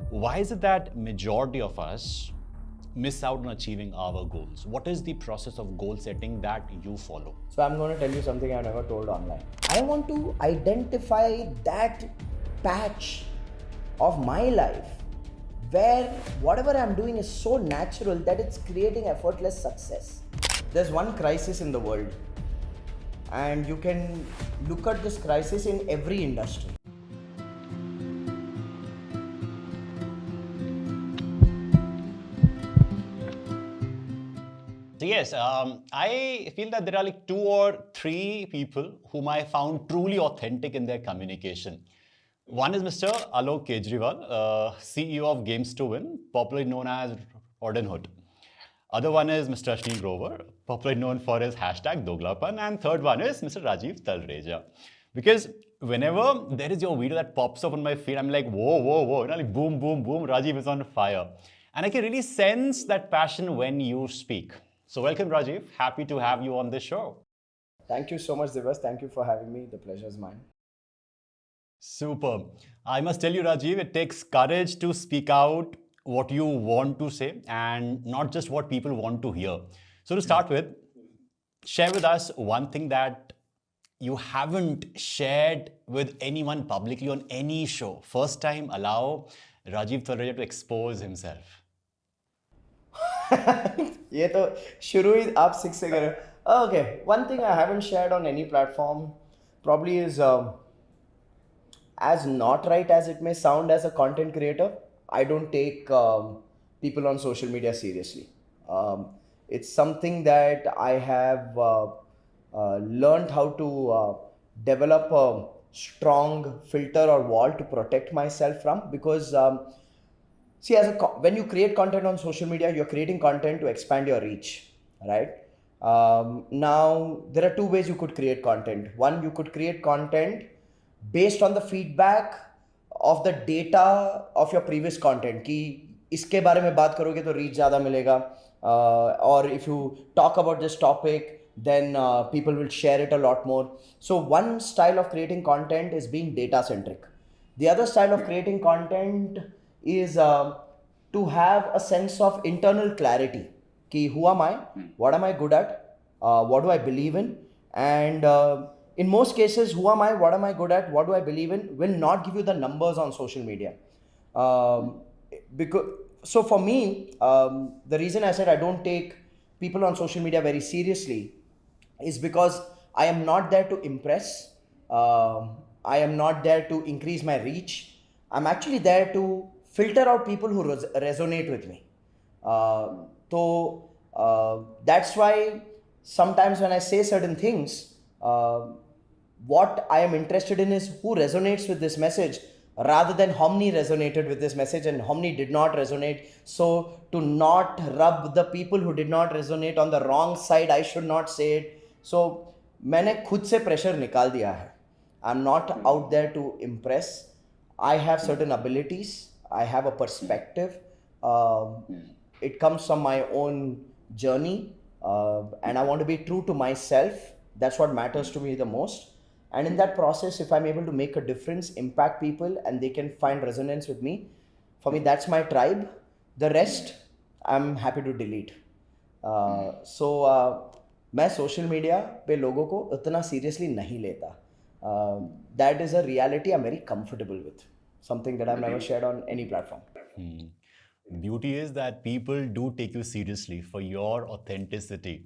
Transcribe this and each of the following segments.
Why is it that majority of us miss out on achieving our goals? What is the process of goal setting that you follow? So I'm going to tell you something I've never told online. I want to identify that patch of my life where whatever I'm doing is so natural that it's creating effortless success. There's one crisis in the world, and you can look at this crisis in every industry. So yes, I feel that there are like 2 or 3 people whom I found truly authentic in their communication. One is Mr. Alok Kejriwal, CEO of Games to Win, popularly known as Robin Hood. Other one is Mr. Ashwini Grover, popularly known for his hashtag Doglapan. And third one is Mr. Rajiv Talreja. Because whenever there is your video that pops up on my feed, I'm like, whoa, whoa, whoa, you know, like boom, boom, boom, Rajiv is on fire. And I can really sense that passion when you speak. So welcome, Rajiv. Happy to have you on this show. Thank you so much, Divas. Thank you for having me. The pleasure is mine. Superb. I must tell you, Rajiv, it takes courage to speak out what you want to say and not just what people want to hear. So to start with, share with us one thing that you haven't shared with anyone publicly on any show. First time, allow Rajiv Talreja to expose himself. ये तो शुरू ही आप 6 से करें. Okay, one thing I haven't shared on any platform probably is as not right as it may sound as a content creator, I don't take people on social media seriously. It's something that I have learned how to develop a strong filter or wall to protect myself from, because see, when you create content on social media, you're creating content to expand your reach, right? Now, there are 2 ways you could create content. One, you could create content based on the feedback of the data of your previous content कि इसके बारे में बात करोगे तो reach ज़्यादा मिलेगा, or if you talk about this topic then people will share it a lot more. So one style of creating content is being data centric. The other style of creating content is to have a sense of internal clarity कि who am I, what am I good at, what do I believe in, and in most cases, who am I, what am I good at, what do I believe in, will not give you the numbers on social media. So for me, the reason I said I don't take people on social media very seriously is because I am not there to impress. I am not there to increase my reach. I'm actually there to filter out people who resonate with me. So that's why sometimes when I say certain things, what I am interested in is who resonates with this message rather than how many resonated with this message and how many did not resonate. So to not rub the people who did not resonate on the wrong side, I should not say it. So मैंने खुद से pressure निकाल दिया है. I'm not out there to impress. I have certain abilities. I have a perspective. It comes from my own journey, and I want to be true to myself. That's what matters to me the most. And in that process, if I'm able to make a difference, impact people, and they can find resonance with me, for me, that's my tribe. The rest, I'm happy to delete. So मैं social media पे लोगों को उतना seriously नहीं लेता. That is a reality I'm very comfortable with. Something that I've never shared on any platform. Beauty is that people do take you seriously for your authenticity.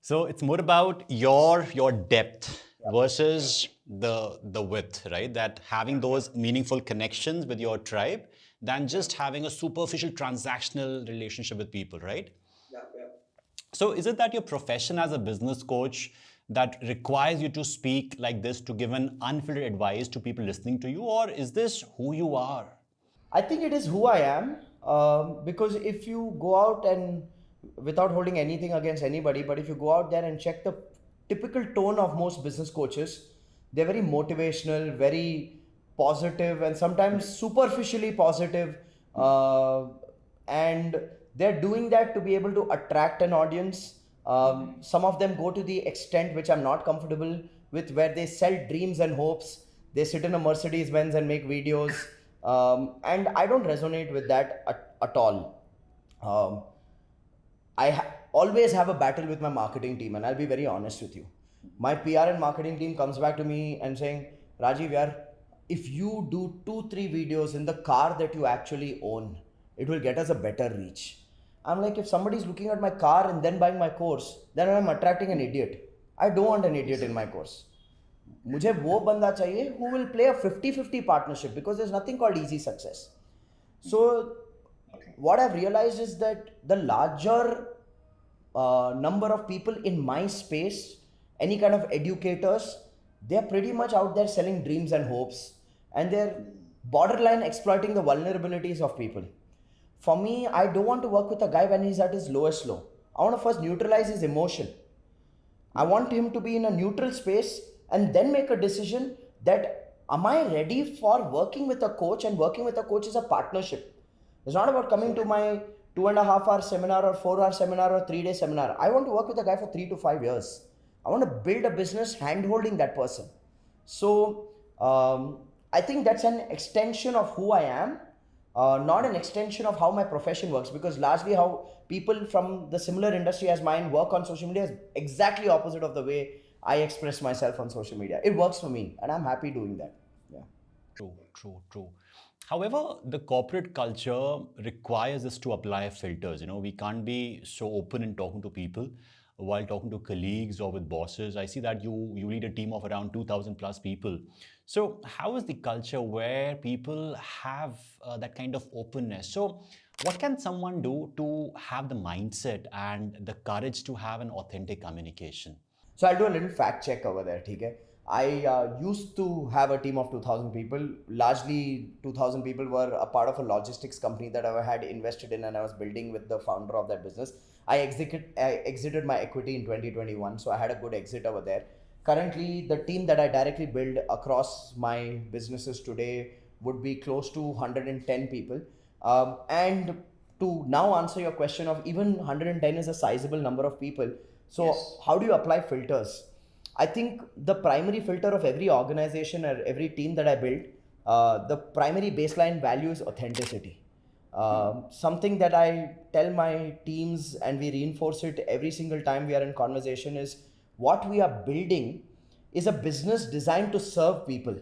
So it's more about your depth versus the width, right? That having those meaningful connections with your tribe than just having a superficial transactional relationship with people, right? Yeah. So is it that your profession as a business coach that requires you to speak like this to give an unfiltered advice to people listening to you, or is this who you are? I think it is who I am, because if you go out and, without holding anything against anybody, but if you go out there and check the typical tone of most business coaches, they're very motivational, very positive, and sometimes superficially positive, and they're doing that to be able to attract an audience. Some of them go to the extent which I'm not comfortable with, where they sell dreams and hopes. They sit in a Mercedes Benz and make videos. And I don't resonate with that at all. Um, always have a battle with my marketing team, and I'll be very honest with you. My PR and marketing team comes back to me and saying, Rajiv, yaar, if you do 2-3 videos in the car that you actually own, it will get us a better reach. I'm like, if somebody's looking at my car and then buying my course, then I'm attracting an idiot. I don't want an idiot in my course. मुझे वो बंदा चाहिए who will play a 50-50 partnership, because there's nothing called easy success. So what I've realized is that the larger number of people in my space, any kind of educators, they're pretty much out there selling dreams and hopes, and they're borderline exploiting the vulnerabilities of people. For me, I don't want to work with a guy when he's at his lowest low. I want to first neutralize his emotion. I want him to be in a neutral space and then make a decision that am I ready for working with a coach, and working with a coach is a partnership. It's not about coming to my 2.5-hour seminar or 4-hour seminar or 3-day seminar. I want to work with a guy for 3 to 5 years. I want to build a business hand-holding that person. So I think that's an extension of who I am, not an extension of how my profession works, because largely how people from the similar industry as mine work on social media is exactly opposite of the way I express myself on social media. It works for me, and I'm happy doing that. Yeah. True. However, the corporate culture requires us to apply filters. We can't be so open in talking to people while talking to colleagues or with bosses. I see that you lead a team of around 2,000 plus people. So how is the culture where people have that kind of openness? So what can someone do to have the mindset and the courage to have an authentic communication? So I'll do a little fact check over there, okay? I used to have a team of 2,000 people. Largely 2,000 people were a part of a logistics company that I had invested in, and I was building with the founder of that business. I exited my equity in 2021, so I had a good exit over there. Currently, the team that I directly build across my businesses today would be close to 110 people. And to now answer your question of even 110 is a sizable number of people. So yes. How do you apply filters? I think the primary filter of every organization or every team that I build, the primary baseline value is authenticity. Something that I tell my teams, and we reinforce it every single time we are in conversation, is what we are building is a business designed to serve people.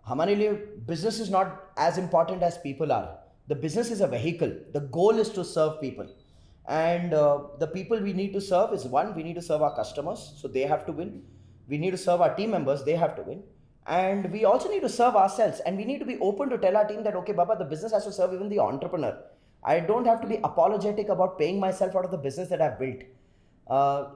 हमारे लिए business is not as important as people are. The business is a vehicle. The goal is to serve people. And the people we need to serve is, one, we need to serve our customers, so they have to win. We need to serve our team members, they have to win. And we also need to serve ourselves, and we need to be open to tell our team that, okay, Baba, the business has to serve even the entrepreneur. I don't have to be apologetic about paying myself out of the business that I've built.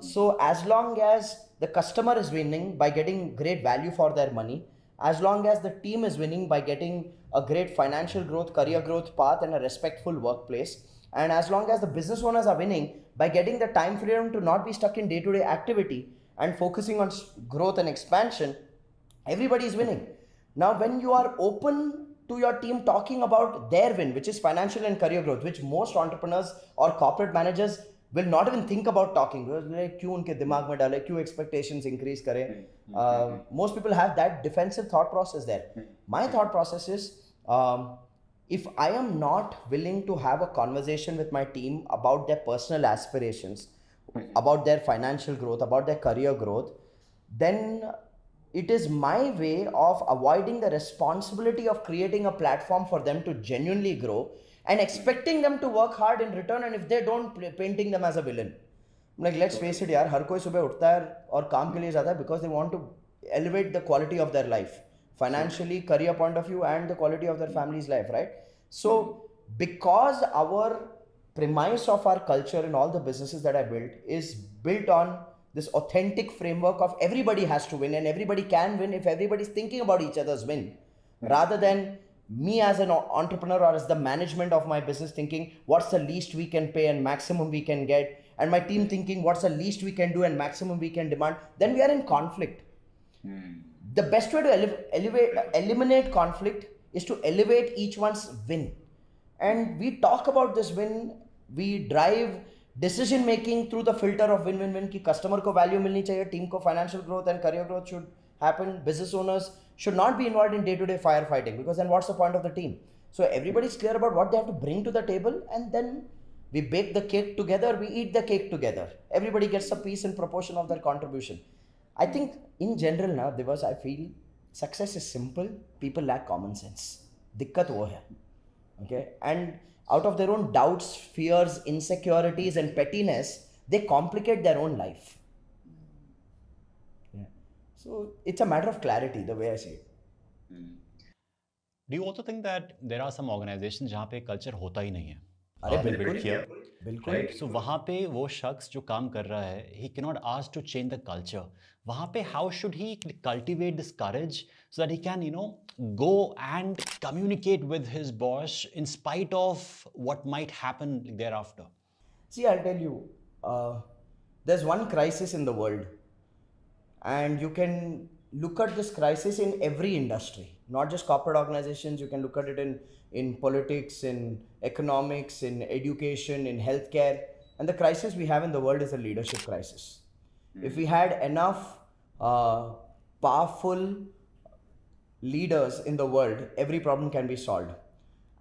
So as long as the customer is winning by getting great value for their money, as long as the team is winning by getting a great financial growth, career growth path, and a respectful workplace, and as long as the business owners are winning by getting the time freedom to not be stuck in day-to-day activity and focusing on growth and expansion, everybody is winning. Now, when you are open to your team talking about their win, which is financial and career growth, which most entrepreneurs or corporate managers will not even think about talking. क्यों उनके दिमाग में डाले, क्यों expectations increase करें? Most people have that defensive thought process there. My thought process is, if I am not willing to have a conversation with my team about their personal aspirations, about their financial growth, about their career growth, then it is my way of avoiding the responsibility of creating a platform for them to genuinely grow and expecting them to work hard in return, and if they don't, painting them as a villain. Like, let's face it यार, हर कोई सुबह उठता है और काम के लिए जाता है because they want to elevate the quality of their life, financially, career point of view, and the quality of their family's life, right? So because our premise of our culture in all the businesses that I built is built on this authentic framework of everybody has to win and everybody can win if everybody's thinking about each other's win, rather than me as an entrepreneur or as the management of my business thinking what's the least we can pay and maximum we can get, and my team thinking what's the least we can do and maximum we can demand, then we are in conflict. The best way to eliminate conflict is to elevate each one's win. And we talk about this win, we drive decision making through the filter of win-win-win, कि customer को value मिलनी चाहिए, team को financial growth and career growth should happen, business owners should not be involved in day-to-day firefighting, because then what's the point of the team? So everybody's clear about what they have to bring to the table, and then we bake the cake together, we eat the cake together. Everybody gets a piece in proportion of their contribution. I think in general now, Divas, I feel success is simple, people lack common sense. Dikkat wo hai. Okay? And out of their own doubts, fears, insecurities, and pettiness, they complicate their own life. Yeah. So it's a matter of clarity, the way I say it. Do you also think that there are some organizations जहाँ पे culture होता ही नहीं है? अरे They बिल्कुल, built here, बिल्कुल. right? So वहाँ पे वो शख्स जो काम कर रहा है, he cannot ask to change the culture. वहाँ पे how should he cultivate this courage so that he can, go and communicate with his boss in spite of what might happen thereafter? See, I'll tell you, there's one crisis in the world, and you can look at this crisis in every industry, not just corporate organizations. You can look at it in politics, in economics, in education, in healthcare. And the crisis we have in the world is a leadership crisis. If we had enough powerful leaders in the world, every problem can be solved.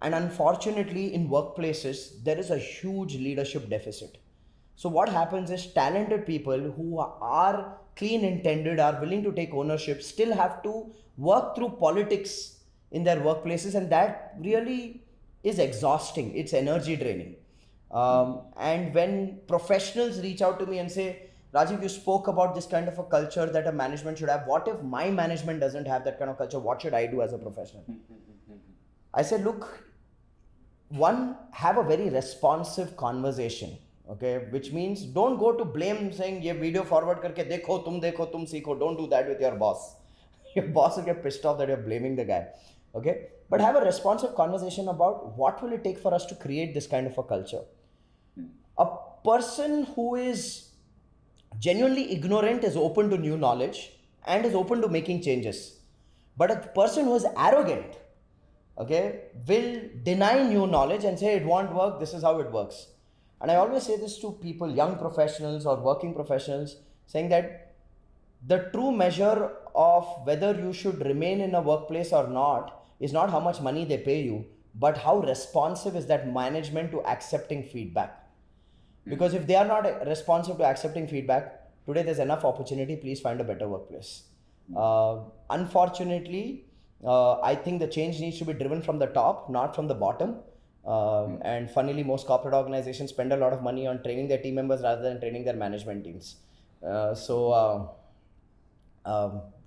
And unfortunately, in workplaces, there is a huge leadership deficit. So what happens is talented people who are clean intended, are willing to take ownership, still have to work through politics in their workplaces, and that really is exhausting. It's energy draining. And when professionals reach out to me and say, Rajiv, you spoke about this kind of a culture that a management should have. What if my management doesn't have that kind of culture? What should I do as a professional? I said, look, one, have a very responsive conversation. Okay, which means don't go to blame saying ye video forward karke dekho tum seekho. Don't do that with your boss. Your boss will get pissed off that you're blaming the guy. Okay, but have a responsive conversation about what will it take for us to create this kind of a culture. A person who is genuinely ignorant is open to new knowledge and is open to making changes. But a person who is arrogant, okay, will deny new knowledge and say it won't work, this is how it works. And I always say this to people, young professionals or working professionals, saying that the true measure of whether you should remain in a workplace or not is not how much money they pay you, but how responsive is that management to accepting feedback. Because if they are not responsive to accepting feedback, today there's enough opportunity, please find a better workplace. Unfortunately, I think the change needs to be driven from the top, not from the bottom. And funnily, most corporate organizations spend a lot of money on training their team members rather than training their management teams.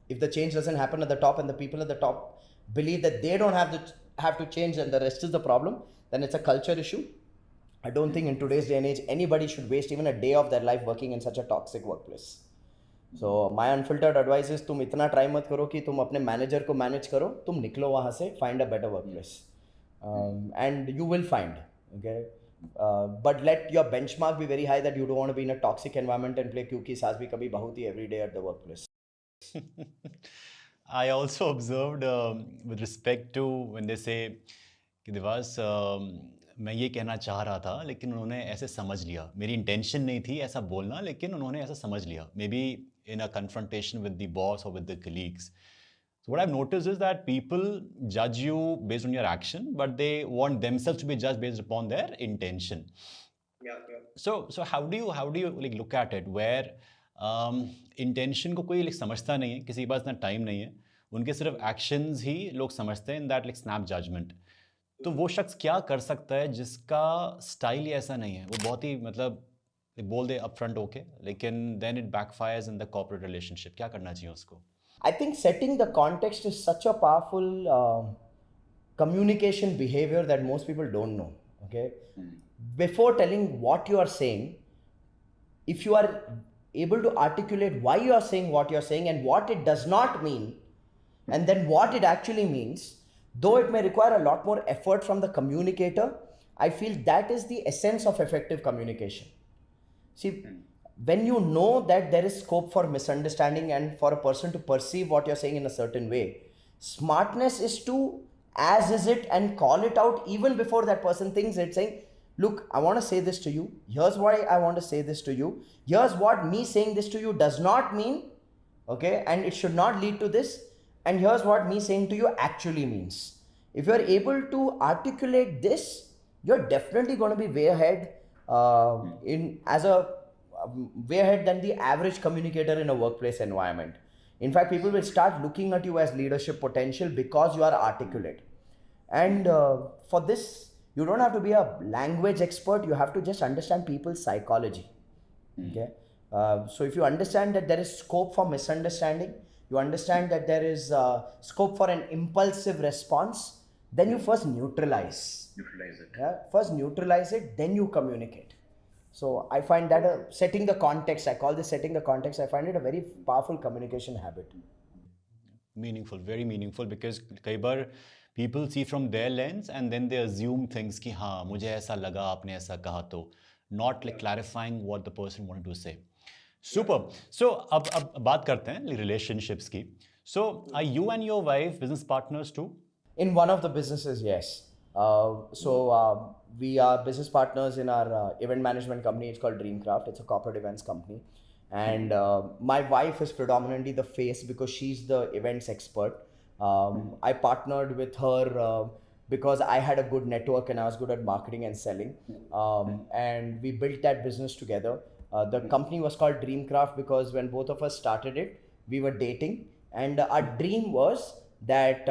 If the change doesn't happen at the top and the people at the top believe that they don't have to change and the rest is the problem, then it's a culture issue. I don't think in today's day and age anybody should waste even a day of their life working in such a toxic workplace. So my unfiltered advice is तुम इतना try मत करो कि तुम अपने manager को manage करो, तुम निकलो वहाँ से, find a better workplace. And you will find, okay? But let your benchmark be very high that you don't want to be in a toxic environment and play kyunki saas bhi kabhi bahuti every day at the workplace. I also observed with respect to when they say कि दिवास मैं ये कहना चाह रहा था लेकिन उन्होंने ऐसे समझ लिया, मेरी इंटेंशन नहीं थी ऐसा बोलना लेकिन उन्होंने ऐसा समझ लिया, maybe in a confrontation with the boss or with the colleagues. So what I've noticed is that people judge you based on your action, but they want themselves to be judged based upon their intention. Yeah. So how do you like look at it where intention को कोई like समझता नहीं है, किसी के पास इतना time नहीं है, उनके सिर्फ actions ही लोग समझते हैं in that like snap judgment. तो वो शख्स क्या कर सकता है जिसका स्टाइल ही ऐसा नहीं है, वो बहुत ही मतलब बोल दे upfront okay, लेकिन then it backfires in the corporate relationship, क्या करना चाहिए उसको? I think setting the context is such a powerful communication behavior that most people don't know. Okay, before telling what you are saying, if you are able to articulate why you are saying what you are saying and what it does not mean, and then what it actually means, though it may require a lot more effort from the communicator, I feel that is the essence of effective communication. See, when you know that there is scope for misunderstanding and for a person to perceive what you're saying in a certain way, smartness is to as is it and call it out even before that person thinks it, saying, look, I want to say this to you. Here's why I want to say this to you. Here's what me saying this to you does not mean, okay? And it should not lead to this. And here's what me saying to you actually means. If you're able to articulate this, you're definitely going to be way ahead in as a way ahead than the average communicator in a workplace environment. In fact, people will start looking at you as leadership potential because you are articulate. And for this, you don't have to be a language expert. You have to just understand people's psychology. Okay. So if you understand that there is scope for misunderstanding, you understand that there is scope for an impulsive response, then you first neutralize. Neutralize it. Yeah. First neutralize it, then you communicate. So I find that setting the context, I call this setting the context, I find it a very powerful communication habit. Meaningful, very meaningful, because कई बार people see from their lens and then they assume things कि हाँ मुझे ऐसा लगा आपने ऐसा कहा तो, not like clarifying what the person wanted to say. Super. So अब बात करते हैं relationships की. So are you and your wife business partners too? In one of the businesses, yes. We are business partners in our event management company. It's called Dreamcraft. It's a corporate events company. And my wife is predominantly the face because she's the events expert. I partnered with her because I had a good network and I was good at marketing and selling. And we built that business together. The company was called Dreamcraft because when both of us started it, we were dating. And our dream was that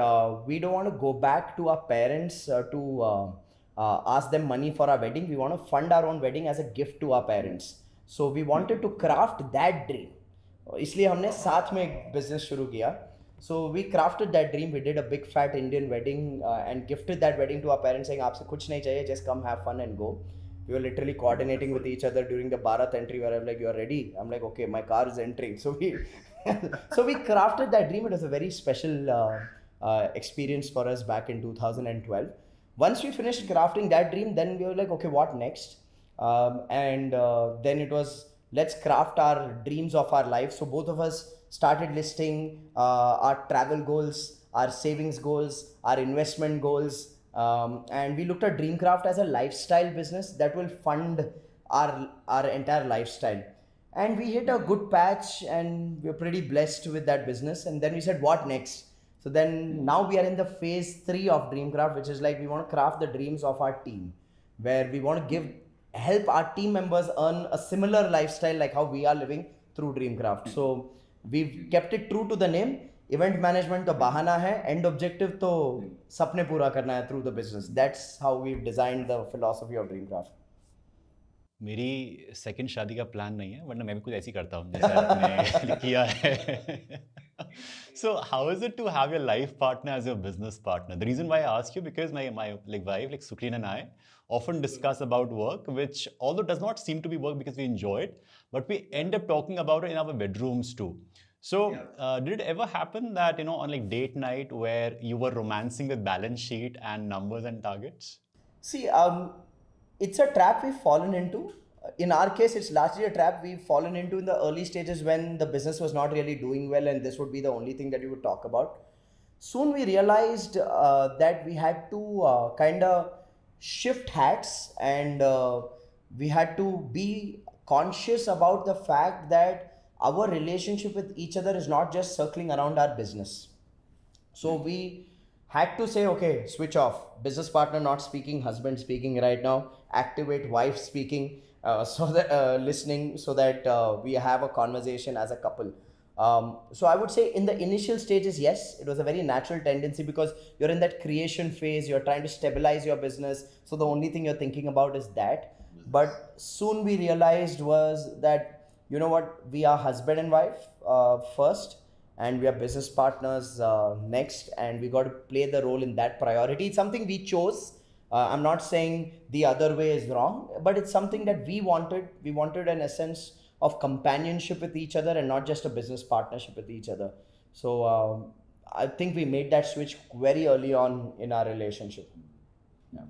we don't want to go back to our parents to ask them money for our wedding. We want to fund our own wedding as a gift to our parents. So we wanted to craft that dream. इसलिए हमने साथ में एक business शुरू किया. So we crafted that dream. We did a big fat Indian wedding and gifted that wedding to our parents, saying आपसे कुछ नहीं चाहिए, just come have fun and go. We were literally coordinating with each other during the Bharat entry where I'm like, you're ready? I'm like, okay, my car is entering. So we crafted that dream. It was a very special experience for us back in 2012. Once we finished crafting that dream, then we were like, okay, what next? Then it was, let's craft our dreams of our life. So both of us started listing our travel goals, our savings goals, our investment goals. And we looked at Dreamcraft as a lifestyle business that will fund our entire lifestyle. And we hit a good patch and we're pretty blessed with that business. And then we said, what next? So then now we are in the phase 3 of Dreamcraft, which is like we want to craft the dreams of our team, where we want to help our team members earn a similar lifestyle like how we are living through Dreamcraft. So we've kept it true to the name. Event management तो बहाना है, end objective तो सपने पूरा करना है through the business. That's how we've designed the philosophy of Dreamcraft. मेरी second शादी का प्लान नहीं है, वरना मैं भी कुछ ऐसी करता हूँ जैसा आपने किया है. So how is it to have your life partner as your business partner? The reason why I ask you, because my like wife, like Sukreen and I, often discuss about work, which although does not seem to be work because we enjoy it, but we end up talking about it in our bedrooms too. So did it ever happen that, on like date night where you were romancing with balance sheet and numbers and targets? See, it's a trap we've fallen into. In our case, it's largely a trap we've fallen into in the early stages when the business was not really doing well and this would be the only thing that we would talk about. Soon we realized that we had to kind of shift hats and we had to be conscious about the fact that our relationship with each other is not just circling around our business. So we had to say, okay, switch off. Business partner not speaking, husband speaking right now. Activate wife speaking, so that listening, so that we have a conversation as a couple. So I would say in the initial stages, yes, it was a very natural tendency because you're in that creation phase. You're trying to stabilize your business. So the only thing you're thinking about is that. But soon we realized was that, you know what, we are husband and wife first, and we are business partners next, and we got to play the role in that priority. It's something we chose. I'm not saying the other way is wrong, but it's something that we wanted. We wanted an essence of companionship with each other and not just a business partnership with each other. So I think we made that switch very early on in our relationship. Yeah.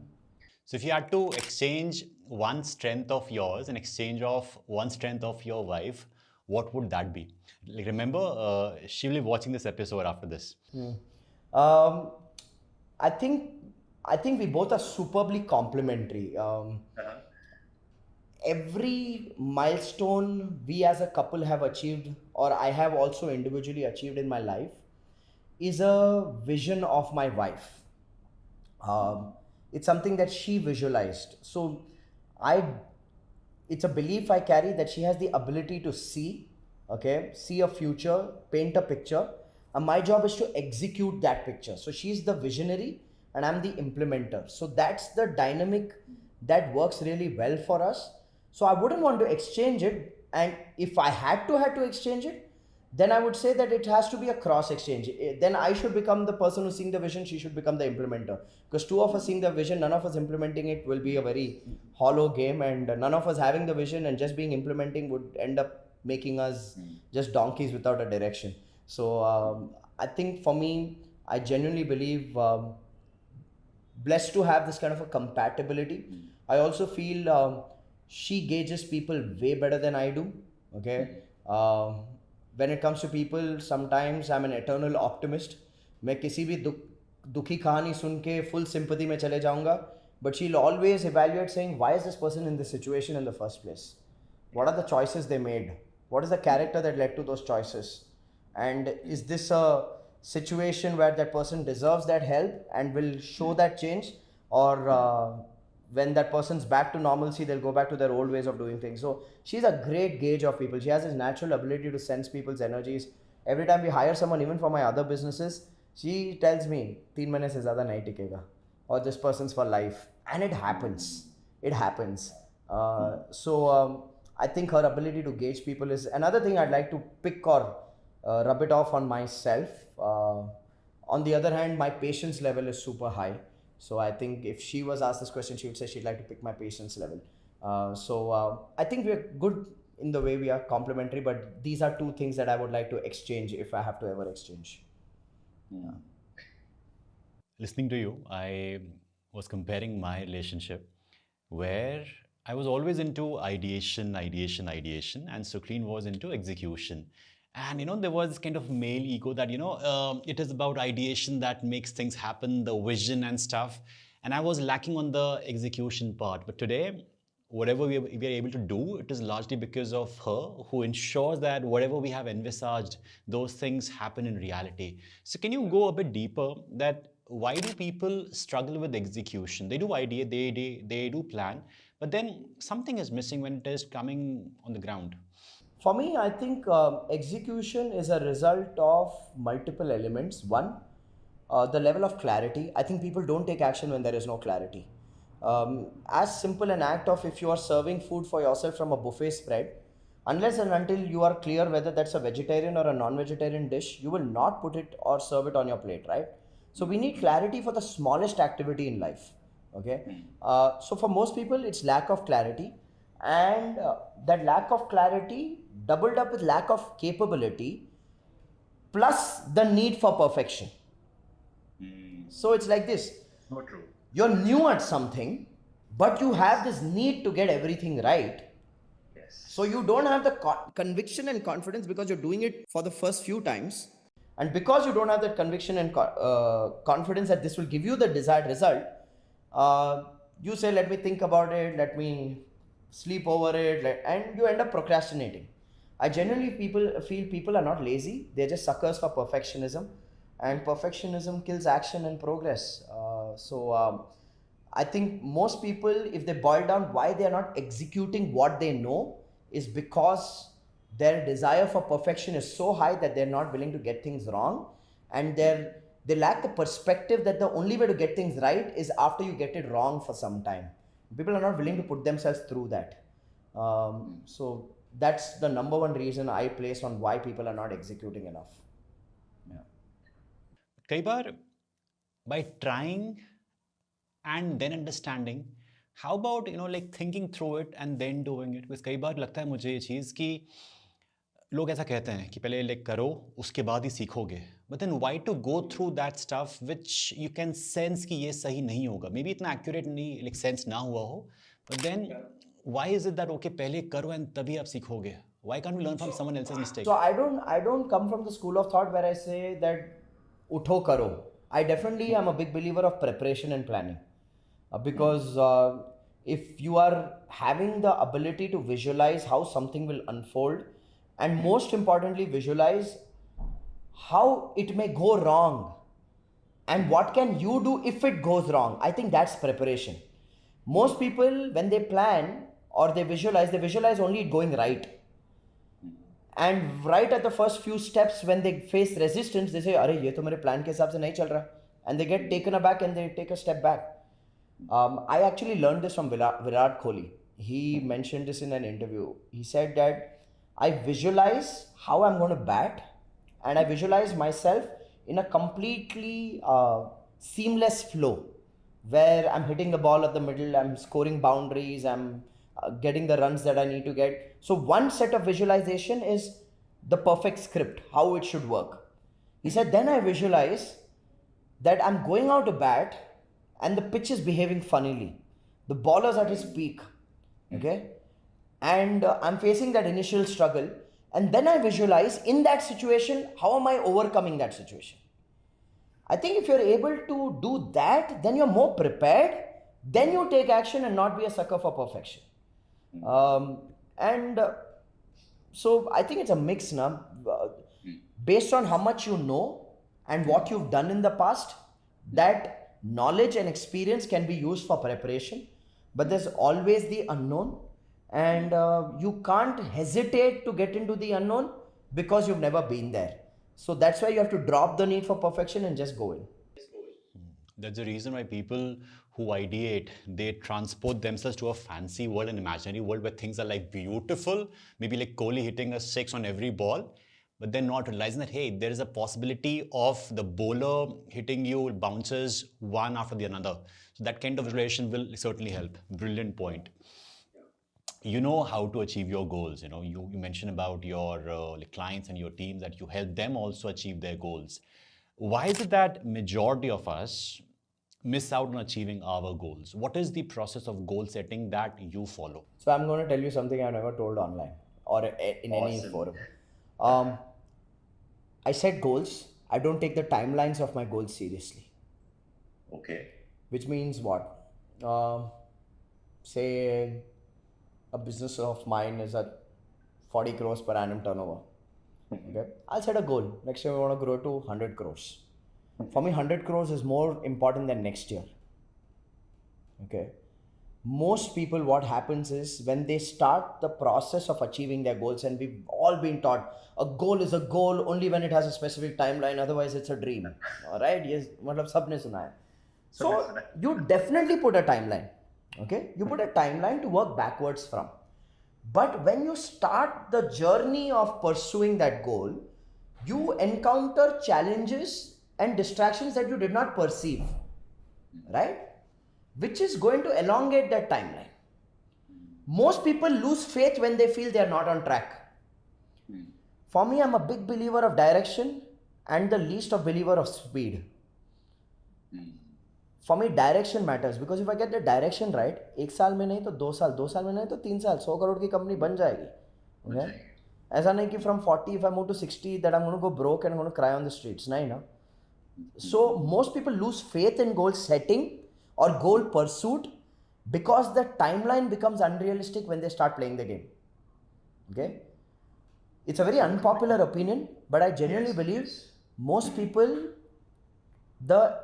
So if you had to exchange one strength of yours in exchange of one strength of your wife, what would that be? Like, remember, she will be watching this episode after this. I think we both are superbly complementary. Every milestone we as a couple have achieved, or I have also individually achieved in my life, is a vision of my wife. It's something that she visualized. So I, it's a belief I carry that she has the ability to see, okay, see a future, paint a picture, and my job is to execute that picture. So she's the visionary and I'm the implementer. So that's the dynamic that works really well for us. So I wouldn't want to exchange it, and if I had to exchange it, then I would say that it has to be a cross exchange. Then I should become the person who's seeing the vision, she should become the implementer. Because two of us seeing the vision, none of us implementing it will be a very hollow game, and none of us having the vision and just being implementing would end up making us just donkeys without a direction. So I think for me, I genuinely believe blessed to have this kind of a compatibility. I also feel she gauges people way better than I do. Okay. When it comes to people, sometimes I'm an eternal optimist. मैं किसी भी दुखी कहानी सुन के full sympathy में चले जाऊंगा, but she'll always evaluate saying, why is this person in this situation in the first place? What are the choices they made? What is the character that led to those choices? And is this a situation where that person deserves that help and will show that change, or when that person's back to normalcy, they'll go back to their old ways of doing things? So she's a great gauge of people. She has this natural ability to sense people's energies. Every time we hire someone, even for my other businesses, she tells me 3 महीने से ज़्यादा नहीं टिकेगा, or this person's for life, and it happens. It happens. I think her ability to gauge people is another thing I'd like to pick or rub it off on myself. On the other hand, my patience level is super high. So I think if she was asked this question, she would say she'd like to pick my patience level. I think we're good in the way we are complementary, but these are two things that I would like to exchange if I have to ever exchange. Yeah. Listening to you, I was comparing my relationship where I was always into ideation, and Sukreen was into execution. And there was this kind of male ego that it is about ideation that makes things happen, the vision and stuff. And I was lacking on the execution part. But today, whatever we are able to do, it is largely because of her, who ensures that whatever we have envisaged, those things happen in reality. So can you go a bit deeper that why do people struggle with execution? They do idea, they do plan, but then something is missing when it is coming on the ground. For me, I think execution is a result of multiple elements. One, the level of clarity. I think people don't take action when there is no clarity. As simple an act of if you are serving food for yourself from a buffet spread, unless and until you are clear whether that's a vegetarian or a non-vegetarian dish, you will not put it or serve it on your plate, right? So we need clarity for the smallest activity in life. Okay. So for most people, it's lack of clarity, and that lack of clarity doubled up with lack of capability plus the need for perfection. So it's like this. Not true. You're new at something, but you have this need to get everything right. Yes. So you don't have the conviction and confidence because you're doing it for the first few times. And because you don't have that conviction and confidence that this will give you the desired result, you say, let me think about it, let me sleep over it, and you end up procrastinating. I genuinely feel people are not lazy, they're just suckers for perfectionism, and perfectionism kills action and progress. I think most people, if they boil down why they are not executing what they know, is because their desire for perfection is so high that they're not willing to get things wrong, and they lack the perspective that the only way to get things right is after you get it wrong for some time. People are not willing to put themselves through that. So that's the number one reason I place on why people are not executing enough. Yeah. कई बार by trying and then understanding, how about like thinking through it and then doing it? Because कई बार लगता है मुझे ये चीज़ कि लोग ऐसा कहते हैं कि पहले like करो उसके बाद ही सीखोगे, but then why to go through that stuff which you can sense कि ये सही नहीं होगा, maybe इतना accurate नहीं like sense ना हुआ हो, but then why is it that okay पहले करो and तभी आप सीखोगे? Why can't we learn from someone else's mistake? So I don't come from the school of thought where I say that utho karo. I definitely am a big believer of preparation and planning, because if you are having the ability to visualize how something will unfold, and most importantly visualize how it may go wrong and what can you do if it goes wrong. I think that's preparation. Most people, when they plan or they visualize only it going right. And right at the first few steps, when they face resistance, they say, "Arey, ye to mere plan ke hisab se nahi chal raha," and they get taken aback and they take a step back. I actually learned this from Virat Kohli. He mentioned this in an interview. He said that I visualize how I'm going to bat, and I visualize myself in a completely seamless flow where I'm hitting the ball at the middle, I'm scoring boundaries, I'm getting the runs that I need to get. So, one set of visualization is the perfect script, how it should work. He said, then I visualize that I'm going out to bat and the pitch is behaving funnily. The baller's at his peak, okay? And I'm facing that initial struggle. And then I visualize in that situation, how am I overcoming that situation? I think if you're able to do that, then you're more prepared. Then you take action and not be a sucker for perfection. So I think it's a mix now. Based on how much you know and what you've done in the past, that knowledge and experience can be used for preparation. But there's always the unknown, and you can't hesitate to get into the unknown because you've never been there. So that's why you have to drop the need for perfection and just go in. That's the reason why people who ideate, they transport themselves to a fancy world, an imaginary world where things are like beautiful, maybe like Kohli hitting a six on every ball, but they're not realizing that, hey, there is a possibility of the bowler hitting you bounces one after the another. So that kind of visualization will certainly help. Brilliant point. You know how to achieve your goals. You mentioned about your clients and your team, that you help them also achieve their goals. Why is it that majority of us miss out on achieving our goals? What is the process of goal setting that you follow? So I'm going to tell you something I've never told online or in any forum. I set goals. I don't take the timelines of my goals seriously. Okay. Which means what? Say a business of mine is at 40 crores per annum turnover. Okay, I'll set a goal. Next year we want to grow to 100 crores. For me, 100 crores is more important than next year. Okay. Most people, what happens is when they start the process of achieving their goals, and we've all been taught a goal is a goal only when it has a specific timeline, otherwise it's a dream. All right. Yes. Matlab sabne suna hai. So you definitely put a timeline. Okay. You put a timeline to work backwards from. But when you start the journey of pursuing that goal, you encounter challenges and distractions that you did not perceive, right? Which is going to elongate that timeline. Most people lose faith when they feel they are not on track. For me, I'm a big believer of direction and the least of believer of speed. For me, direction matters, because if I get the direction right, 1 साल में नहीं तो 2 साल, 2 साल में नहीं तो 3 साल, 100 करोड़ की कंपनी बन जाएगी. Okay? ऐसा नहीं कि from 40 if I move to 60 that I'm going to go broke and I'm going to cry on the streets. नहीं ना. So most people lose faith in goal setting or goal pursuit because the timeline becomes unrealistic when they start playing the game. Okay? It's a very unpopular opinion, but I genuinely believe most people, the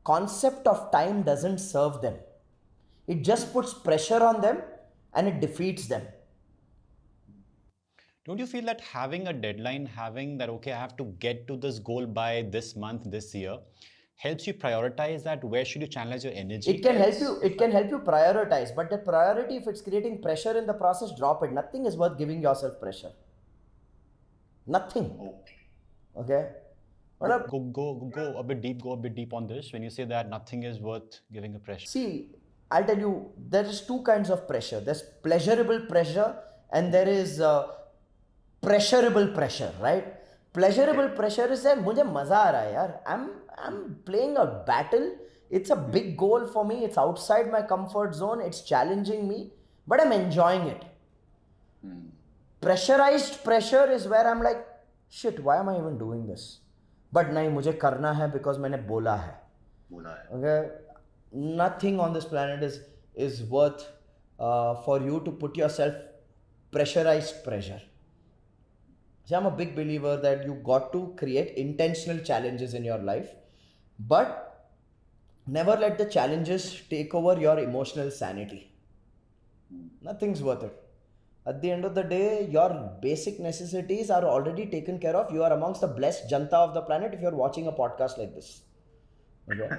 concept of time doesn't serve them. It just puts pressure on them and it defeats them. Don't you feel that having a deadline, having that, okay, I have to get to this goal by this month, this year, helps you prioritize that? Where should you channelize your energy? It can help you prioritize, but the priority, if it's creating pressure in the process, drop it. Nothing is worth giving yourself pressure. Nothing. Okay? Go a bit deep on this. When you say that nothing is worth giving a pressure. See, I'll tell you, there is two kinds of pressure. There's pleasurable pressure and there is pressurable pressure, right? Pleasurable pressure is that मुझे मजा आ रहा है यार. I'm playing a battle. It's a big goal for me. It's outside my comfort zone. It's challenging me, but I'm enjoying it. Pressurized pressure is where I'm like, shit, why am I even doing this? But नहीं, मुझे करना है because मैंने बोला है. Okay? Nothing on this planet is worth for you to put yourself pressurized pressure. So I'm a big believer that you got to create intentional challenges in your life, but never let the challenges take over your emotional sanity. Nothing's worth it. At the end of the day, your basic necessities are already taken care of. You are amongst the blessed janta of the planet if you're watching a podcast like this. Okay?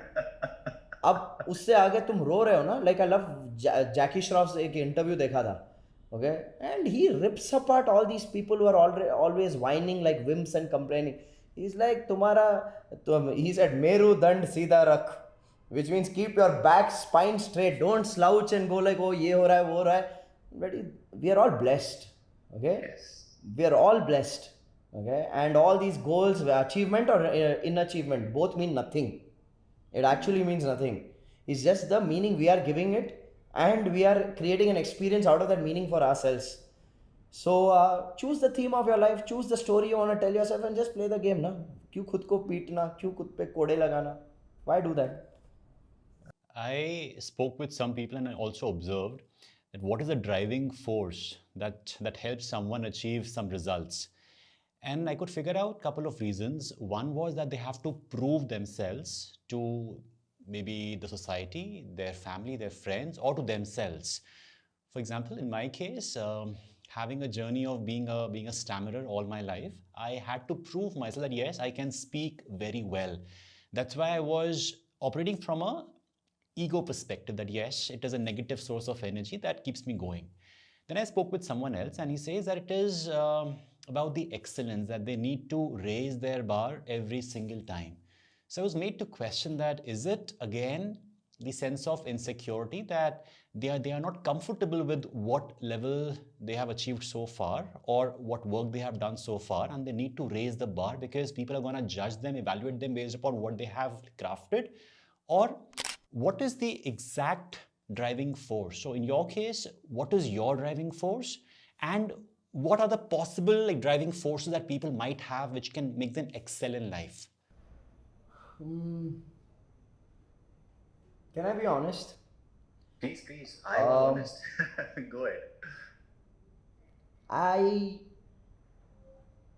अब उससे आगे तुम रो रहे हो ना, like I love जैकी श्रॉफ से एक interview देखा था, okay, and he rips apart all these people who are always whining like wimps and complaining. He's like he said meru dand सीधा रख, which means keep your back spine straight, don't slouch and go like oh ये हो रहा है वो हो रहा है. But we are all blessed, okay? Yes. We are all blessed, okay? And all these goals, achievement or inachievement, both mean nothing. It actually means nothing. It's just the meaning we are giving it, and we are creating an experience out of that meaning for ourselves. So choose the theme of your life, choose the story you want to tell yourself, and just play the game. Na? क्यों खुद को पीटना, क्यों खुद पे कोड़े लगाना? Why do that? I spoke with some people and I also observed that what is the driving force that helps someone achieve some results. And I could figure out a couple of reasons. One was that they have to prove themselves to maybe the society, their family, their friends, or to themselves. For example, in my case, having a journey of being a stammerer all my life, I had to prove myself that yes, I can speak very well. That's why I was operating from a ego perspective that yes, it is a negative source of energy that keeps me going. Then I spoke with someone else and he says that it is about the excellence, that they need to raise their bar every single time. So I was made to question that, is it again the sense of insecurity that they are not comfortable with what level they have achieved so far or what work they have done so far, and they need to raise the bar because people are going to judge them, evaluate them based upon what they have crafted? Or what is the exact driving force? So in your case, what is your driving force, and what are the possible driving forces that people might have which can make them excel in life? Can I be honest? Please. I'm honest. Go ahead.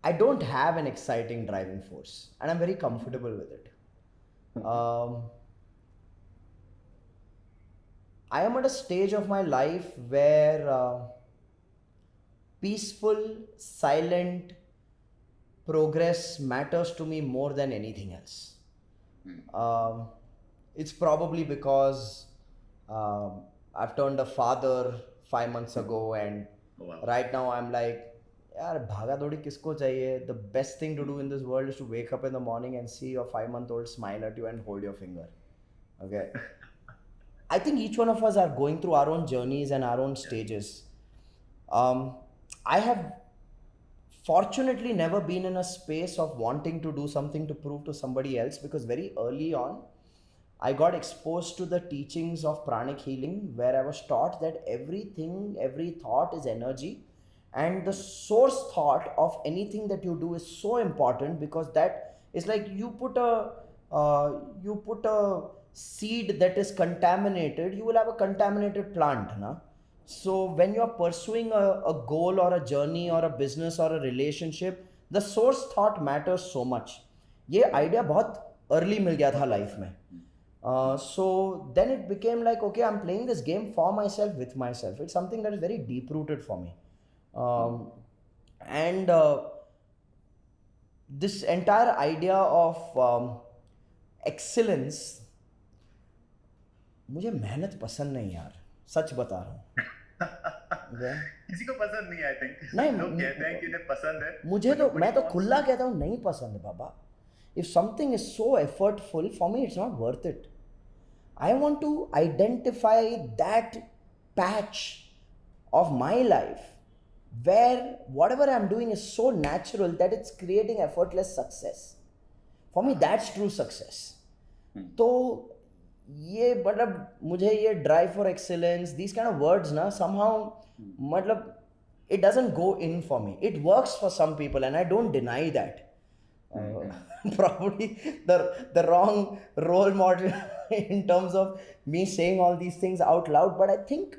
I don't have an exciting driving force, and I'm very comfortable with it. I am at a stage of my life where peaceful, silent progress matters to me more than anything else. It's probably because I've turned a father 5 months ago, and Wow. right now I'm like, यार भागा दौड़ी किसको चाहिए? The best thing to do in this world is to wake up in the morning and see your 5-month-old smile at you and hold your finger. Okay. I think each one of us are going through our own journeys and our own stages. I have fortunately never been in a space of wanting to do something to prove to somebody else, because very early on I got exposed to the teachings of pranic healing, where I was taught that every thought is energy, and the source thought of anything that you do is so important, because that is like you put a seed that is contaminated, you will have a contaminated plant, na? So when you're pursuing a goal or a journey or a business or a relationship, the source thought matters so much. ये idea बहुत early मिल गया था life में. So then it became like, okay, I'm playing this game for myself, with myself. It's something that is very deep rooted for me. And this entire idea of excellence, मुझे मेहनत पसंद नहीं यार, सच बता रहा हूँ. किसी को पसंद नहीं, आई थिंक. नहीं, लोग कहते हैं कि इन्हें पसंद है. मुझे तो, मैं तो खुला कहता हूँ नहीं पसंद है बाबा. If something is so effortful, for me it's not worth it. I want to identify that patch of my life where whatever I'm doing is so natural that it's creating effortless success. For me that's true success. तो ये मतलब मुझे ये drive for excellence, these kind of words ना somehow मतलब it doesn't go in for me. It works for some people and I don't deny that. Probably the wrong role model in terms of me saying all these things out loud, but I think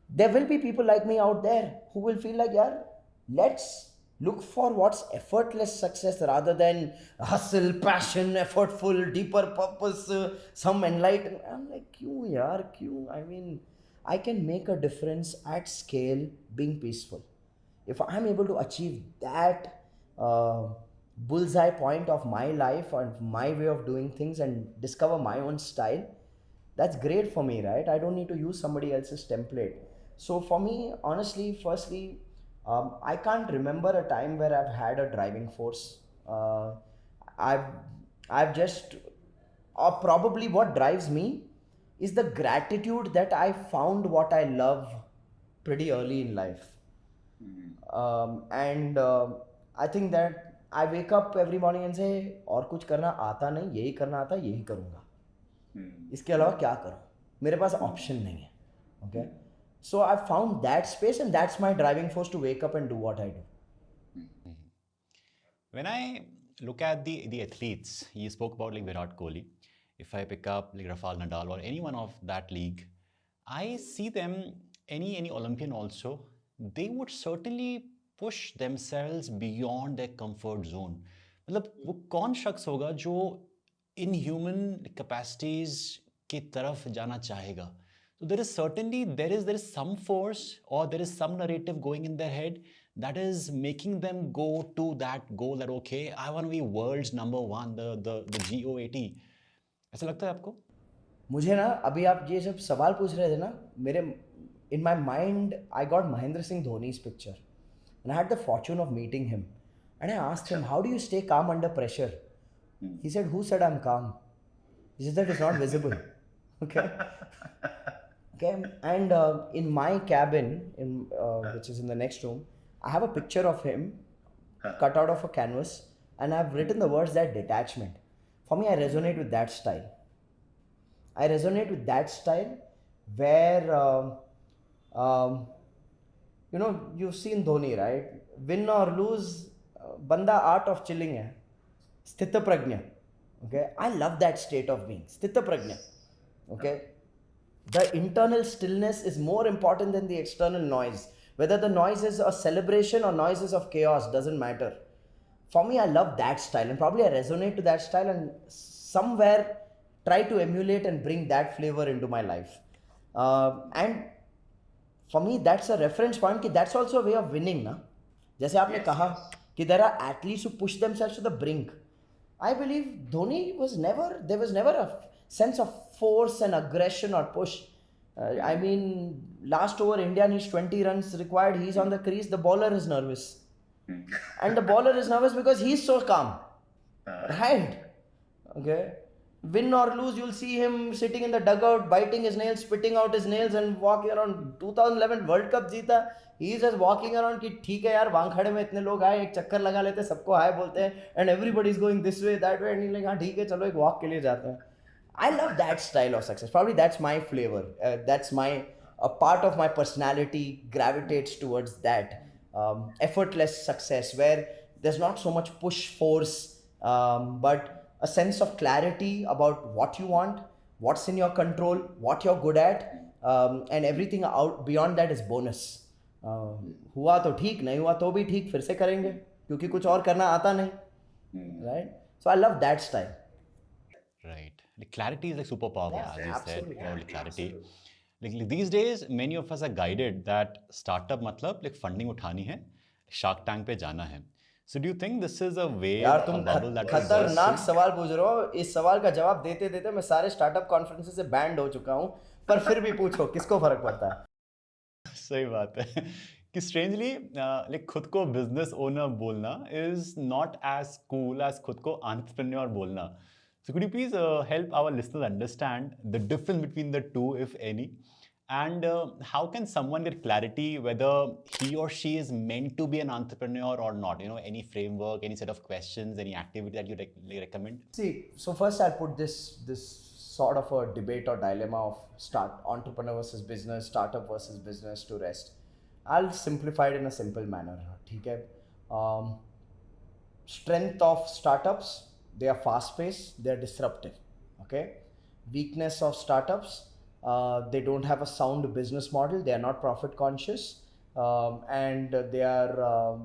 there will be people like me out there who will feel like, yeah, let's look for what's effortless success rather than hustle, passion, effortful, deeper purpose, some enlightenment. I'm like, क्यों यार, क्यों? I mean, I can make a difference at scale being peaceful. If I'm able to achieve that bullseye point of my life and my way of doing things and discover my own style, that's great for me, right? I don't need to use somebody else's template. So for me, honestly, firstly, I can't remember a time where I've had a driving force. I've I've just, or probably what drives me is the gratitude that I found what I love pretty early in life. And I think that I wake up every morning and say, और कुछ करना आता नहीं, यही करना आता, यही करूँगा. इसके अलावा क्या करूँ? मेरे पास ऑप्शन नहीं है. Okay? So I found that space, and that's my driving force to wake up and do what I do. When I look at the athletes, you spoke about like Virat Kohli. If I pick up like Rafael Nadal or anyone of that league, I see them, any Olympian also, they would certainly push themselves beyond their comfort zone. मतलब वो कौन शख्स होगा जो inhuman capacities की तरफ जाना चाहेगा? So there is some force or there is some narrative going in their head that is making them go to that goal that okay, I want to be world's number one, the GOAT. ऐसा लगता है आपको? मुझे ना अभी आप ये जब सवाल पूछ रहे थे ना, मेरे in my mind I got Mahendra Singh Dhoni's picture and I had the fortune of meeting him, and I asked him, how do you stay calm under pressure? He said, who said I'm calm? He said that it's not visible. Okay. Okay, and in my cabin, which is in the next room, I have a picture of him cut out of a canvas, and I've written the words that detachment. For me, I resonate with that style. I resonate with that style where, you know, you've seen Dhoni, right? Win or lose, banda art of chilling hai. Sthita prajna. Okay, I love that state of being. Sthita prajna. Okay. The internal stillness is more important than the external noise. Whether the noise is a celebration or noises of chaos doesn't matter. For me, I love that style, and probably I resonate to that style, and somewhere try to emulate and bring that flavor into my life. And for me, that's a reference point कि that's also a way of winning, ना? जैसे आपने कहा कि there are athletes who push themselves to the brink. I believe Dhoni there was never a sense of force and aggression or push. I mean, last over India needs 20 runs required. He's on the crease. The bowler is nervous. And the bowler is nervous because he's so calm. Right? Okay. Win or lose, you'll see him sitting in the dugout, biting his nails, spitting out his nails and walking around. 2011 World Cup जीता. He's just walking around कि ठीक है यार, वानखड़े में इतने लोग आए, एक चक्कर लगा लेते, सबको हाय बोलते हैं, and everybody is going this way, that way, and he's like हाँ ठीक है, चलो एक walk के लिए जाते हैं. I love that style of success. Probably that's my flavor. A part of my personality gravitates towards that effortless success where there's not so much push force, but a sense of clarity about what you want, what's in your control, what you're good at, and everything out beyond that is bonus. हुआ तो ठीक, नहीं हुआ तो भी ठीक, फिर से करेंगे क्योंकि कुछ और करना आता नहीं. Right? So I love that style. Right. Like clarity is like superpower, Yeah, as you absolutely. said, about clarity. Like these days, many of us are guided that startup मतलब like funding उठानी है, Shark Tank पे जाना है. So do you think this is a way, यार a तुम bubble that will burst खतरनाक soon? सवाल पूछ रहे हो. इस सवाल का जवाब देते देते मैं सारे स्टार्टअप कॉन्फ्रेंसेस से बैंड हो चुका हूँ, पर फिर भी पूछो किसको फर्क पड़ता है. सही बात है कि strangely like खुद को business owner बोलना is not as cool as खुद को entrepreneur बोलना. So could you please help our listeners understand the difference between the two, if any, and how can someone get clarity whether he or she is meant to be an entrepreneur or not? You know, any framework, any set of questions, any activity that you recommend? See, so first I'll put this sort of a debate or dilemma of entrepreneur versus business, startup versus business to rest. I'll simplify it in a simple manner. ठीक है? Strength of startups, they are fast-paced, they are disruptive. Okay? Weakness of startups, they don't have a sound business model, they are not profit conscious, and they are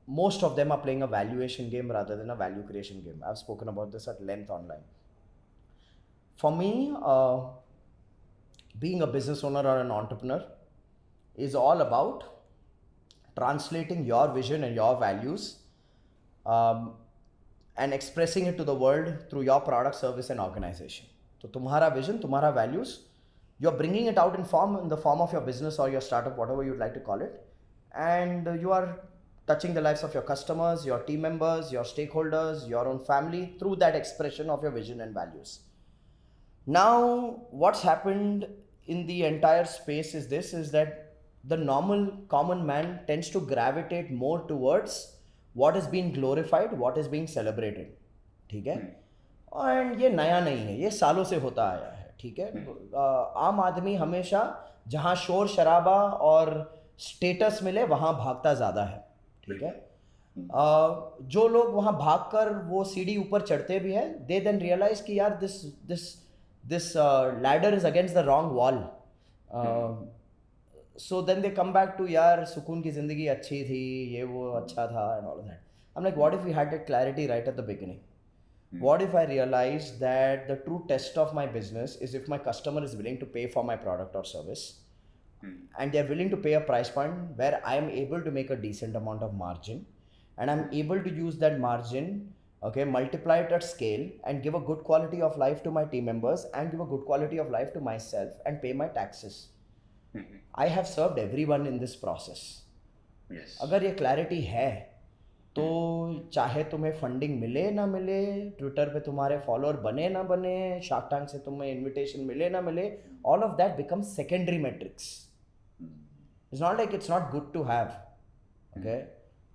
most of them are playing a valuation game rather than a value creation game. I've spoken about this at length online. For me, being a business owner or an entrepreneur is all about translating your vision and your values and expressing it to the world through your product, service and organization. So तुम्हारा vision, तुम्हारा values, you're bringing it out in the form of your business or your startup, whatever you'd like to call it, and you are touching the lives of your customers, your team members, your stakeholders, your own family through that expression of your vision and values. Now, what's happened in the entire space is that the normal common man tends to gravitate more towards what is being glorified, what is being celebrated. ठीक है? And ये नया नहीं है, ये सालों से होता आया है. ठीक है? आम आदमी हमेशा जहाँ शोर शराबा और स्टेटस मिले वहाँ भागता ज़्यादा है. ठीक है? जो लोग वहाँ भागकर वो सीढ़ी ऊपर चढ़ते भी हैं, they then realize कि यार this ladder is against the wrong wall. So then they come back to यार सुकून की ज़िंदगी अच्छी थी, ये वो अच्छा था and all of that. I'm like, what if we had that clarity right at the beginning? What if I realized that the true test of my business is if my customer is willing to pay for my product or service and they're willing to pay a price point where I am able to make a decent amount of margin and I'm able to use that margin, okay, multiply it at scale and give a good quality of life to my team members and give a good quality of life to myself and pay my taxes. I have served everyone in this process. Yes. अगर ये clarity है तो चाहे तुम्हें funding मिले ना मिले, Twitter पे तुम्हारे फॉलोअर बने ना बने, शार्क टैंक से तुम्हें इनविटेशन मिले ना मिले, all of that becomes secondary metrics. It's not like it's not good to have. Okay,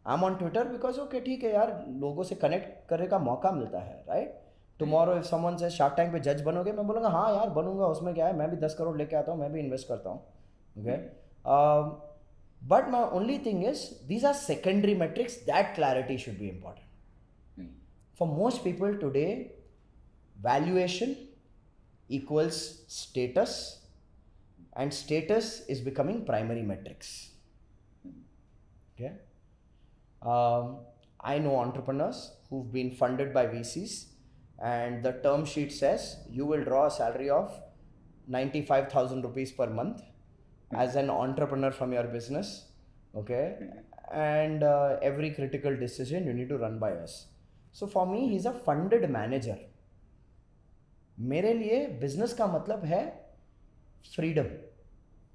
I'm on Twitter because okay ठीक है यार, लोगों से कनेक्ट करने का मौका मिलता है, right? Tomorrow if someone says shark tank पे जज बनोगे, मैं बोलूँगा हाँ यार बनूंगा, उसमें क्या है, मैं भी 10 करोड़ लेके आता हूँ, मैं भी इन्वेस्ट करता हूँ. Okay. But my only thing is, these are secondary metrics, that clarity should be important. For most people today, valuation equals status and status is becoming primary metrics. Okay. I know entrepreneurs who've been funded by VCs and the term sheet says you will draw a salary of 95,000 rupees per month as an entrepreneur from your business, okay, and every critical decision you need to run by us. So for me, he's a funded manager. मेरे लिए business का मतलब है freedom,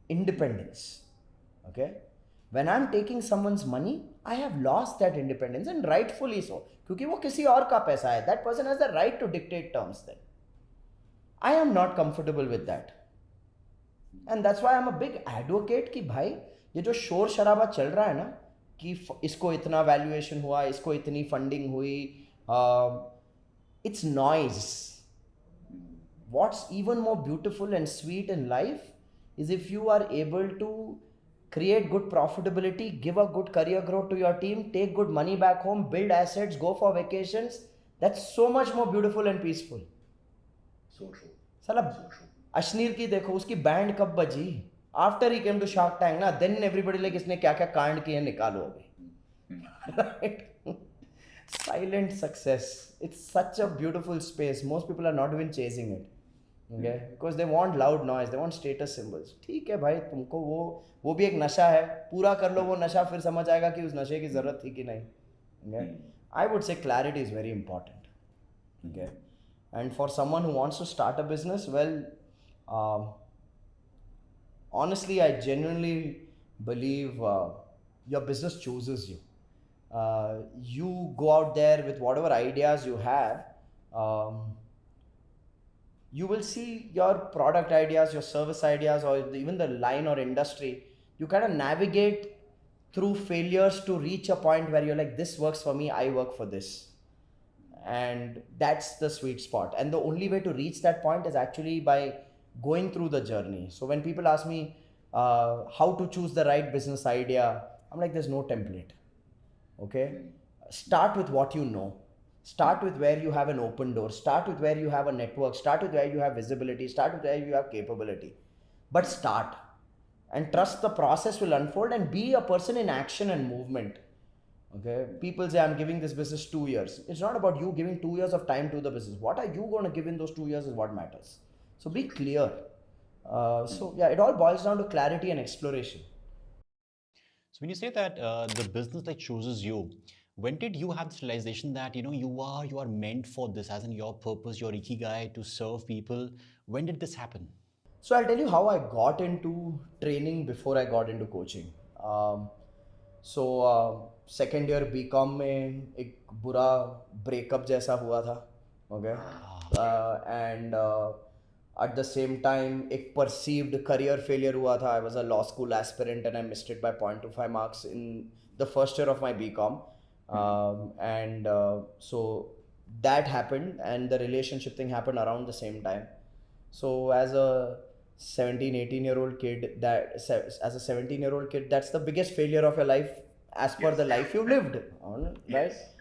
independence, okay. When I'm taking someone's money, I have lost that independence and rightfully so, क्योंकि वो किसी और का पैसा है. That person has the right to dictate terms then. I am not comfortable with that. And that's why I'm a big advocate कि भाई ये जो शोर शराबा चल रहा है ना कि इसको इतना वैल्यूएशन हुआ, इसको इतनी फंडिंग हुई, it's noise. What's even more beautiful and sweet in life is if you are able to create good profitability, give a good career growth to your team, take good money back home, build assets, go for vacations. That's so much more beautiful and peaceful. So true. साला So true. Ashneer की देखो, उसकी band कब बजी? After he came to Shark Tank ना, then everybody like इसने क्या क्या कांड किए निकालो अभी. Right? Silent success, it's such a beautiful space. Most people are not even chasing it, okay, because they want loud noise, they want status symbols. ठीक है भाई, तुमको वो भी एक नशा है, पूरा कर लो वो नशा, फिर समझ आएगा कि उस नशे की जरूरत थी कि नहीं. Okay, I would say clarity is very important. Okay, and for someone who wants to start a business, well, honestly, I genuinely believe your business chooses you. You go out there with whatever ideas you have. You will see your product ideas, your service ideas, or even the line or industry. You kind of navigate through failures to reach a point where you're like, this works for me, I work for this. And that's the sweet spot. And the only way to reach that point is actually by going through the journey. So when people ask me how to choose the right business idea, I'm like, there's no template. Okay, start with what you know. Start with where you have an open door. Start with where you have a network. Start with where you have visibility. Start with where you have capability. But start and trust the process will unfold and be a person in action and movement. Okay, people say I'm giving this business 2 years. It's not about you giving 2 years of time to the business. What are you going to give in those 2 years is what matters. So be clear. So yeah, it all boils down to clarity and exploration. So when you say that the business like chooses you, when did you have this realization that you are meant for this, as in your purpose, your ikigai to serve people? When did this happen? So I'll tell you how I got into training before I got into coaching. So second year BCom में एक बुरा breakup जैसा हुआ था, okay, and at the same time एक perceived career failure हुआ था. I was a law school aspirant and I missed it by 0.25 marks in the first year of my BCom, and so that happened, and the relationship thing happened around the same time. So as a 17-18-year-old kid, that's the biggest failure of your life as per the life you lived, right? Yes.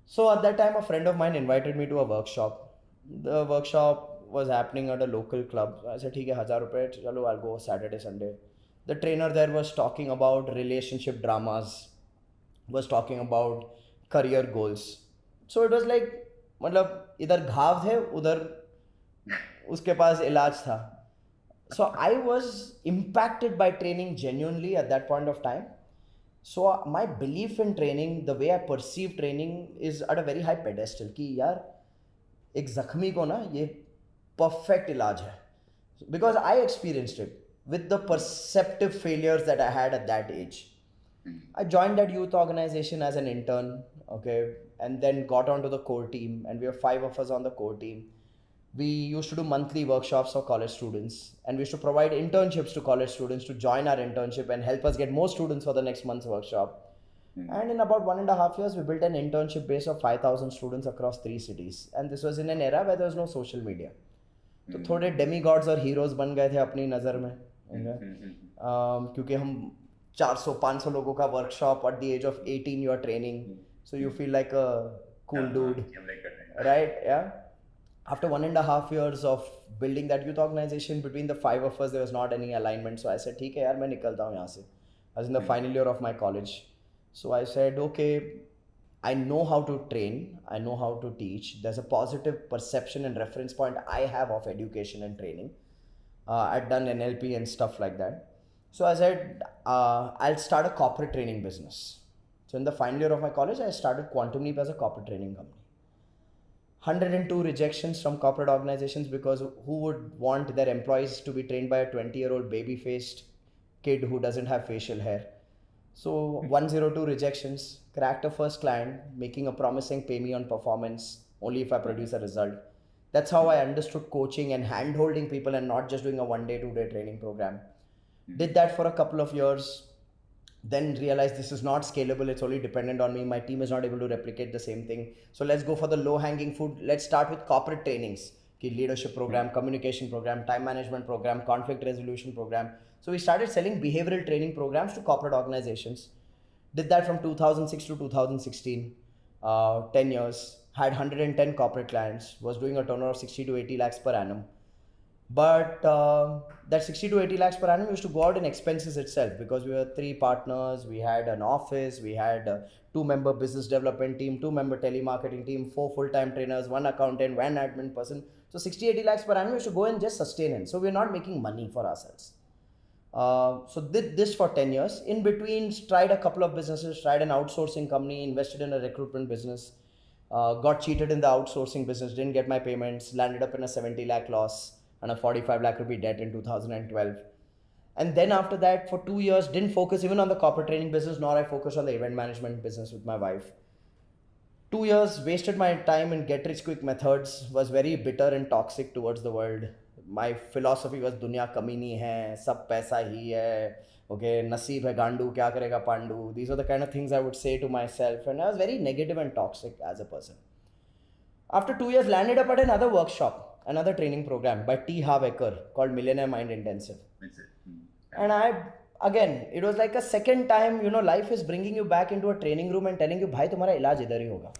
So at that time a friend of mine invited me to a workshop. The workshop was happening at a local club. I said, "ठीक है, 1000 रुपए, चलो, I'll go Saturday, Sunday." The trainer there was talking about relationship dramas, was talking about career goals. So it was like, मतलब इधर घाव थे, उधर उसके पास इलाज था. So I was impacted by training genuinely at that point of time. So my belief in training, the way I perceive training, is at a very high pedestal. कि यार एक जख्मी को ना ये perfect इलाज है. Because I experienced it with the perceptive failures that I had at that age. I joined that youth organization as an intern, okay, and then got onto the core team, and we were 5 of us on the core team. We used to do monthly workshops for college students, and we used to provide internships to college students to join our internship and help us get more students for the next month's workshop. And in about 1.5 years, we built an internship base of 5,000 students across 3 cities. And this was in an era where there was no social media. तो थोड़े demigods और heroes बन गए थे अपनी नज़र में, क्योंकि हम 400-500 लोगों का workshop at the age of 18 you are training, so you feel like a cool dude, right? Yeah. After 1.5 years of building that youth organization, between the 5 of us, there was not any alignment. So I said, ठीक है यार, मैं निकलता हूँ यहाँ से. I was in the final year of my college. So I said, okay, I know how to train, I know how to teach. There's a positive perception and reference point I have of education and training. I'd done NLP and stuff like that. So I said, I'll start a corporate training business. So in the final year of my college, I started Quantum Leap as a corporate training company. 102 rejections from corporate organizations, because who would want their employees to be trained by a 20-year-old baby-faced kid who doesn't have facial hair? So 102 rejections, cracked a first client, making a promising pay me on performance only if I produce a result. That's how I understood coaching and hand-holding people and not just doing a 1-day, 2-day training program. Did that for a couple of years, then realized this is not scalable, it's only dependent on me, my team is not able to replicate the same thing. So let's go for the low-hanging fruit. Let's start with corporate trainings, leadership program, communication program, time management program, conflict resolution program. So we started selling behavioral training programs to corporate organizations. Did that from 2006 to 2016, 10 years, had 110 corporate clients, was doing a turnover of 60 to 80 lakhs per annum. But that 60 to 80 lakhs per annum used to go out in expenses itself, because we were 3 partners, we had an office, we had a 2-member business development team, 2-member telemarketing team, 4 full-time trainers, 1 accountant, 1 admin person. So 60, 80 lakhs per annum used to go and just sustain it. So we're not making money for ourselves. So did this for 10 years. In between, tried a couple of businesses, tried an outsourcing company, invested in a recruitment business, got cheated in the outsourcing business, didn't get my payments, landed up in a 70 lakh loss and a 45 lakh rupee debt in 2012. And then after that, for 2 years, didn't focus even on the corporate training business, nor I focused on the event management business with my wife. 2 years, wasted my time in get rich quick methods, was very bitter and toxic towards the world. My philosophy was दुनिया कमी नहीं है, सब पैसा ही है, okay, नसीब है गांडू, क्या करेगा Pandu. These are the kind of things I would say to myself, and I was very negative and toxic as a person. After 2 years, landed up at another workshop, another training program by T. Harv Eker called Millionaire Mind Intensive. And again, it was like a second time, life is bringing you back into a training room and telling you, bhai, tumhara ilaj idhar hi hoga.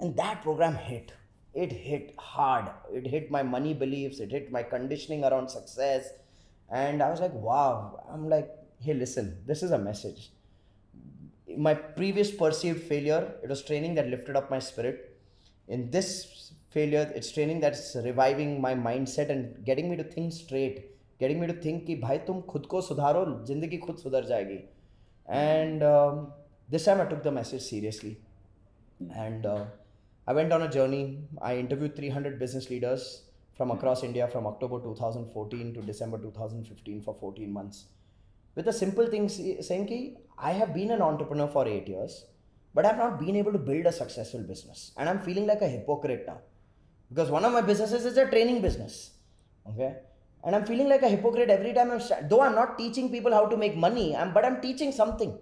And that program hit. It hit hard. It hit my money beliefs. It hit my conditioning around success. And I was like, wow. I'm like, hey, listen, this is a message. my previous perceived failure, it was training that lifted up my spirit. In this failure, it's training that's reviving my mindset and getting me to think straight, getting me to think कि भाई तुम खुद को सुधारो, जिंदगी खुद सुधर जाएगी. And this time I took the message seriously. And I went on a journey. I interviewed 300 business leaders from across India from October 2014 to December 2015 for 14 months. With a simple thing saying ki, I have been an entrepreneur for 8 years, but I've not been able to build a successful business. And I'm feeling like a hypocrite now. Because one of my businesses is a training business. Okay? And I'm feeling like a hypocrite every time though I'm not teaching people how to make money, but I'm teaching something.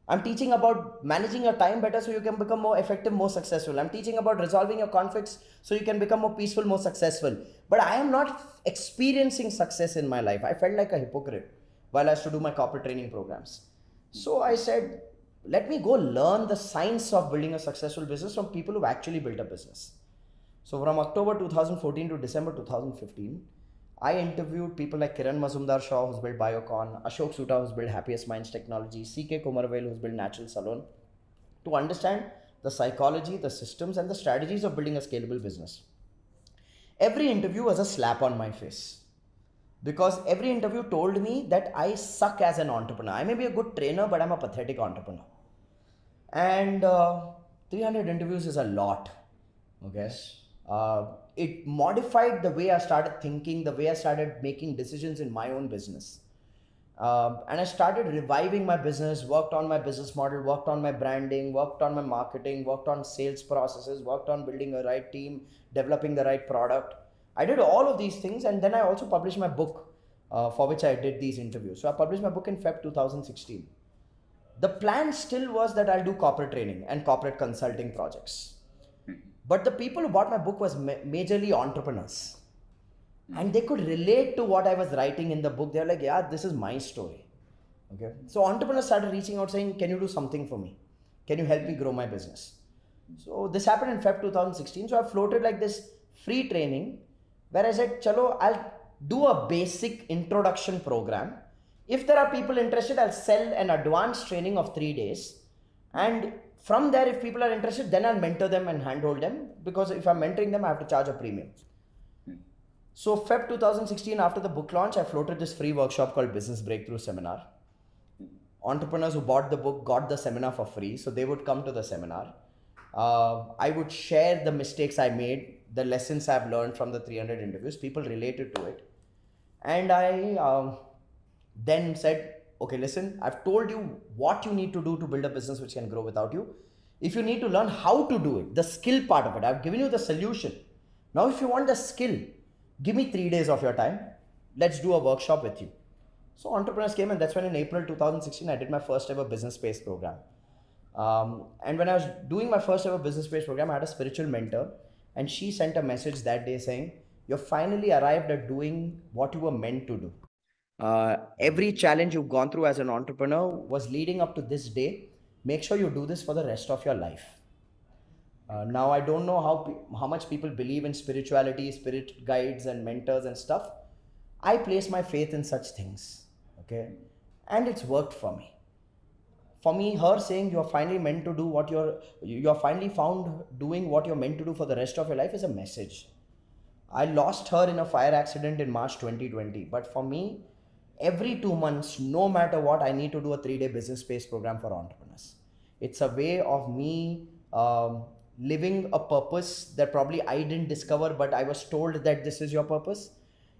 I'm teaching about managing your time better so you can become more effective, more successful. I'm teaching about resolving your conflicts so you can become more peaceful, more successful. But I am not experiencing success in my life. I felt like a hypocrite while I used to do my corporate training programs. So I said, let me go learn the science of building a successful business from people who've actually built a business. So from October 2014 to December 2015, I interviewed people like Kiran Mazumdar-Shaw, who's built Biocon, Ashok Soota, who's built Happiest Minds Technology, C.K. Kumarvel, who's built Natural Salon, to understand the psychology, the systems, and the strategies of building a scalable business. Every interview was a slap on my face, because every interview told me that I suck as an entrepreneur. I may be a good trainer, but I'm a pathetic entrepreneur. And 300 interviews is a lot. Okay. It modified the way I started thinking, the way I started making decisions in my own business. And I started reviving my business, worked on my business model, worked on my branding, worked on my marketing, worked on sales processes, worked on building a right team, developing the right product. I did all of these things, and then I also published my book for which I did these interviews. So I published my book in Feb 2016. The plan still was that I'll do corporate training and corporate consulting projects. But the people who bought my book was majorly entrepreneurs. And they could relate to what I was writing in the book. They were like, yeah, this is my story. Okay. So entrepreneurs started reaching out saying, can you do something for me? Can you help me grow my business? So this happened in Feb 2016. So I floated like this free training where I said, chalo, I'll do a basic introduction program. If there are people interested, I'll sell an advanced training of 3 days. And from there, if people are interested, then I'll mentor them and handhold them, because if I'm mentoring them, I have to charge a premium. So Feb 2016, after the book launch, I floated this free workshop called Business Breakthrough Seminar. Entrepreneurs who bought the book got the seminar for free, so they would come to the seminar. I would share the mistakes I made, the lessons I've learned from the 300 interviews. People related to it. And I then said, okay, listen, I've told you what you need to do to build a business which can grow without you. If you need to learn how to do it, the skill part of it, I've given you the solution. Now, if you want the skill, give me 3 days of your time. Let's do a workshop with you. So entrepreneurs came, and that's when in April 2016, I did my first ever business space program. And when I was doing my first ever business space program, I had a spiritual mentor, and she sent a message that day saying, you're finally arrived at doing what you were meant to do. Every challenge you've gone through as an entrepreneur was leading up to this day. Make sure you do this for the rest of your life. Now, I don't know how much people believe in spirituality, spirit guides and mentors and stuff. I place my faith in such things, okay? And it's worked for me. For me, her saying you're finally meant to do what you're finally found doing what you're meant to do for the rest of your life is a message. I lost her in a fire accident in March 2020. But for me, every 2 months, no matter what, I need to do a 3-day business space program for entrepreneurs. It's a way of me living a purpose that probably I didn't discover, but I was told that this is your purpose.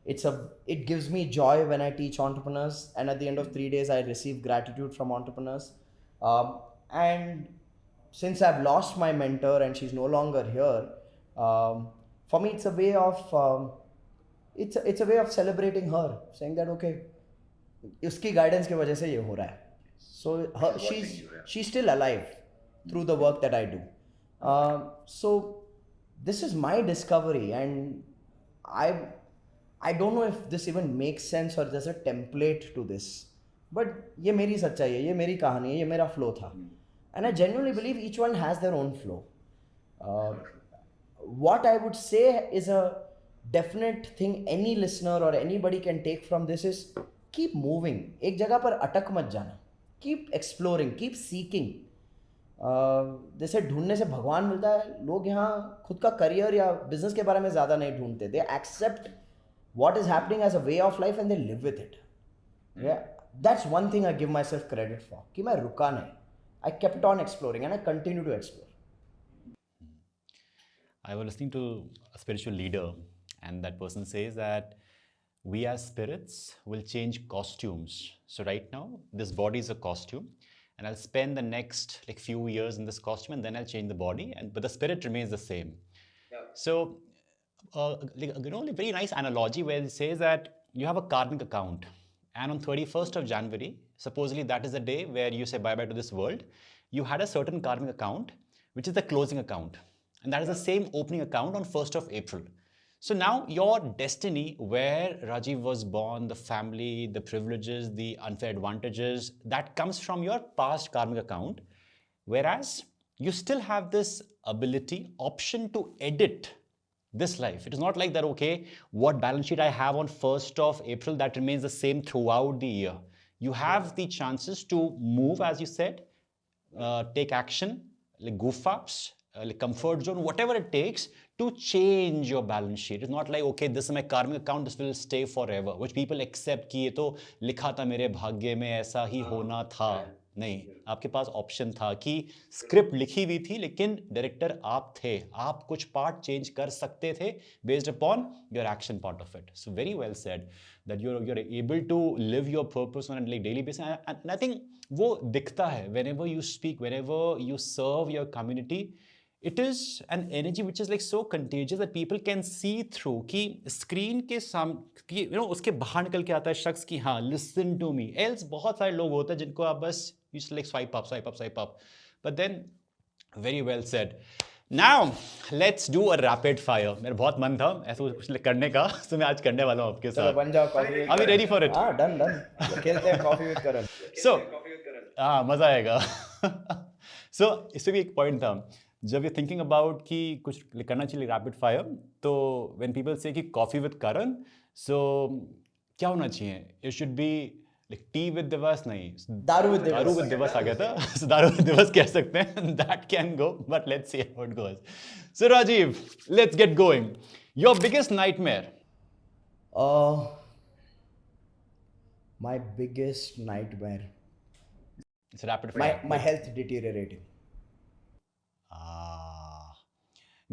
It gives me joy when I teach entrepreneurs, and at the end of 3 days, I receive gratitude from entrepreneurs. And since I've lost my mentor and she's no longer here, for me, it's a way of it's a way of celebrating her, saying that okay, उसकी guidance की वजह से ये हो रहा है. So she's still alive through the work that I do. So this is my discovery, and I don't know if this even makes sense or there's a template to this, but ये मेरी सच्चाई है, ये मेरी कहानी है, ये मेरा flow था, and I genuinely believe each one has their own flow. What I would say is a definite thing any listener or anybody can take from this is keep moving. एक जगह पर अटक मत जाना. Keep exploring, keep seeking. जैसे ढूंढने से भगवान मिलता है, लोग यहाँ खुद का करियर या बिजनेस के बारे में ज़्यादा नहीं ढूंढते. They accept what is happening as a way of life and they live with it. Yeah, that's one thing I give myself credit for. कि मैं रुका नहीं. I kept on exploring and I continue to explore. I was listening to a spiritual leader, and that person says that we as spirits will change costumes. So right now, this body is a costume, and I'll spend the next like few years in this costume, and then I'll change the body, but the spirit remains the same. Yeah. So, like very nice analogy where it says that you have a karmic account, and on 31st of January, supposedly that is the day where you say bye-bye to this world, you had a certain karmic account, which is the closing account. And that is the same opening account on 1st of April. So now your destiny, where Rajiv was born, the family, the privileges, the unfair advantages, that comes from your past karmic account. Whereas you still have this ability, option to edit this life. It is not like that, okay, what balance sheet I have on 1st of April, that remains the same throughout the year. You have the chances to move, as you said, take action, like goof ups, like comfort zone, whatever it takes to change your balance sheet. It's not like, okay, this is my karmic account, this will stay forever, which people accept कि ये तो लिखा था मेरे भाग्य में, ऐसा ही होना था. नहीं, आपके पास ऑप्शन था कि स्क्रिप्ट लिखी हुई थी, लेकिन डायरेक्टर आप थे, आप कुछ पार्ट चेंज कर सकते थे based upon your action part of it. So very well said that you're able to live your purpose on a like daily basis, and I think वो दिखता है whenever you speak, whenever you serve your community. It is an energy which is like so contagious that people can see through कि screen के सामने you know उसके बाहर निकल के आता है शख्स कि हाँ listen to me. Else बहुत सारे लोग होते हैं जिनको आप बस you just like swipe up, swipe up, swipe up. But then very well said. Now let's do a rapid fire. मेरा बहुत मन था ऐसा कुछ करने का, तो मैं आज करने वाला हूँ आपके साथ. बन जाओ coffee. Are we ready for it? हाँ, done. खेलते हैं कॉफी विद करण. So हाँ मजा आएगा. So इससे भी एक पॉइंट था, जब यू थिंकिंग अबाउट कि कुछ करना चाहिए रैपिड फायर, तो व्हेन पीपल से कि कॉफी विद करण, सो क्या होना चाहिए? It should be like T with दिवस, नहीं दारू विद दिवस आ गया था. So, दारू विद दिवस कह सकते हैं, that can go, but let's see how it goes. So Rajiv, let's get going. Your biggest nightmare? My biggest nightmare. It's rapid fire. My health deteriorating.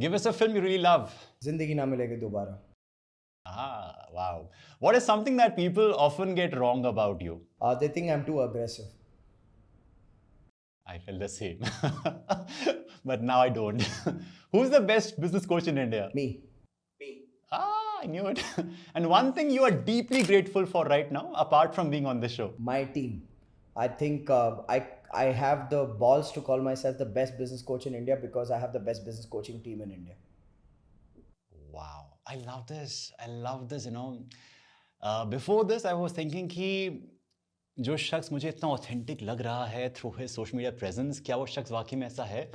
Give us a film you really love. जिंदगी ना मिलेगी दोबारा. Wow. What is something that people often get wrong about you? They think I'm too aggressive. I feel the same. But now I don't. Who's the best business coach in India? Me. I knew it. And one thing you are deeply grateful for right now, apart from being on the show? My team. I think I have the balls to call myself the best business coach in India because I have the best business coaching team in India. Wow. I love this, you know. Before this, I was thinking कि जो शख्स मुझे इतना authentic लग रहा है through his social media presence, क्या वो शख्स वाकई में ऐसा है?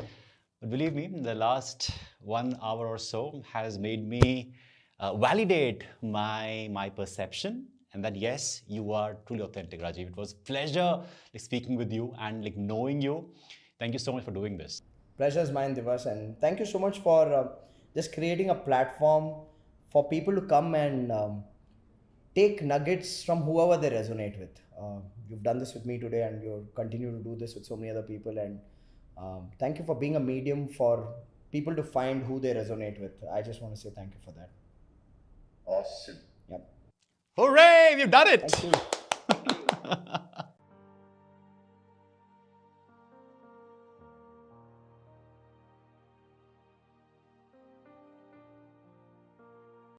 But believe me, the last 1 hour or so has made me validate my perception. And that yes, you are truly authentic, Rajiv. It was a pleasure like, speaking with you and like knowing you. Thank you so much for doing this. Pleasure is mine, Divas, and thank you so much for just creating a platform for people to come and take nuggets from whoever they resonate with. You've done this with me today, and you'll continue to do this with so many other people. And thank you for being a medium for people to find who they resonate with. I just want to say thank you for that. Awesome. Yep. Hooray! We've done it! Thank you.